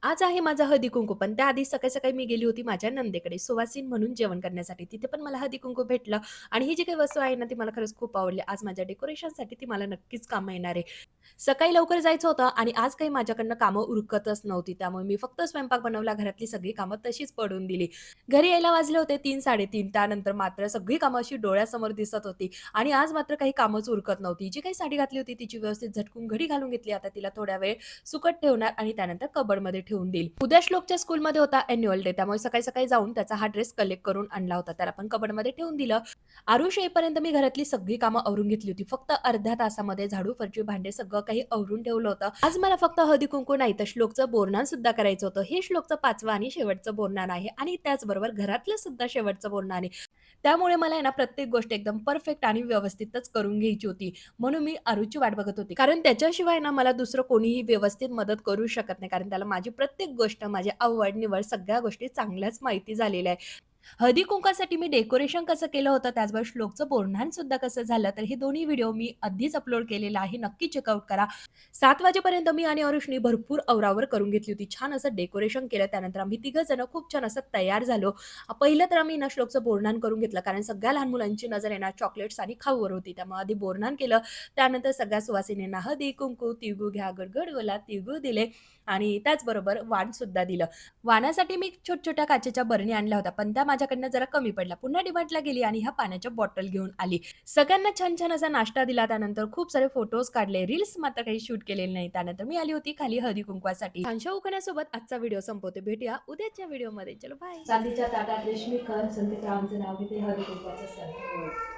आज आहे माझं हळदी-कुंकू, पण त्याआधी सकाळी-सकाळी मी गेली होती माझ्या नंदेकडे सुवासीन म्हणून जेवण करण्यासाठी. तिथे पण मला हळदी-कुंकू भेटलं आणि ही जी काही वस्तू आहे ना, ती मला खरंच खूप आवडली. आज माझ्या डेकोरेशनसाठी ती मला नक्कीच कामं येणार आहे. सकाळी लवकर जायचं होतं आणि आज काही माझ्याकडनं कामं उरकतच नव्हती. त्यामुळे मी फक्त स्वयंपाक बनवला, घरातली सगळी कामं तशीच पडून दिली. घरी यायला वाजले होते 3:00-3:30. त्यानंतर मात्र सगळी कामं अशी डोळ्यासमोर दिसत होती आणि आज मात्र काही कामच उरकत नव्हती. जी काही साडी घातली होती तिची व्यवस्थित झटकून घडी घालून घेतली. आता तिला थोडा वेळ सुकत ठेवणार आणि त्यानंतर कबर्डमध्ये ठेवून देईल. उद्या श्लोकच्या स्कूलमध्ये होता अॅन्युअल डे त्यामुळे सकाळी-सकाळी जाऊन त्याचा हा ड्रेस कलेक्ट करून आणला होता. त्याला पण कबर्डमध्ये ठेवून दिलं. आरुष येईपर्यंत मी घरातली सगळी कामं आवरून घेतली होती. फक्त अर्ध्या तासामध्ये झाडू, फरशी, भांडे सगळं काही आवरून ठेवलं होतं. आज मला फक्त हळदी-कुंकू नाही तर श्लोकचं बोरन्हाण सुद्धा करायचं होतं. हे श्लोकचं 5वं आणि शेवटचं बोरन्हाण आहे आणि त्याचबरोबर घरातलं सुद्धा शेवटचं बोरन्हाण आहे. त्यामुळे मला आहे ना प्रत्येक गोष्ट एकदम परफेक्ट आणि व्यवस्थितच करून घ्यायची होती. म्हणून मी आरूची वाट बघत होती. कारण त्याच्याशिवाय ना मला दुसरं कोणीही व्यवस्थित मदत करू शकत नाही. कारण त्याला माझी प्रत्येक गोष्ट, माझी आवड-निवड सगळ्या गोष्टी चांगल्याच माहिती झालेल्या आहे. हळदी-कुंकासाठी मी डेकोरेशन कसं केलं होतं, त्याचबरोबर श्लोकचं बोरन्हाण सुद्धा कसं झालं, तर हे दोन्ही व्हिडिओ मी आधीच अपलोड केलेला आहे. नक्की चेकआउट करा. 7 वाजेपर्यंत मी आणि आरुषनी भरपूर आवरावर करून घेतली होती. छान असं डेकोरेशन केलं. त्यानंतर आम्ही तिघं जण खूप छान असं तयार झालो. पहिलं तर आम्ही ना श्लोकचं बोरन्हाण करून घेतलं, कारण सगळ्या लहान मुलांची नजर आहे ना चॉकलेट्स आणि खाऊवर होती. त्यामुळे आधी बोरन्हाण केलं. त्यानंतर सगळ्या सुवासिनींना हळदी-कुंकू, तिळगूळ घ्या, गडगड बोला, तिळगूळ दिले आणि त्याचबरोबर वाण सुद्धा दिलं. वाणासाठी मी छोट्या-छोट्या काचेच्या बरणी आणल्या होत्या, पण त्या माझ्याकडनं जरा कमी पडल्या. पुन्हा डी गेली आणि ह्या पाण्याच्या बॉटल घेऊन आली. सगळ्यांना छान-छान असा नाश्ता दिला. त्यानंतर खूप सारे फोटोज काढले. रील्स मात्र काही शूट केलेले नाही. त्यानंतर मी आली होती खाली हळदी-कुंकवासाठी. छानशा उखाण्यासोबत आजचा व्हिडिओ संपवते. भेटूया उद्याच्या व्हिडिओमध्ये. चलो बाय. चांदीच्या ताटात रेशमी खण, संगीत रावांचं नाव घेते हळदी-कुंकवाचा सण.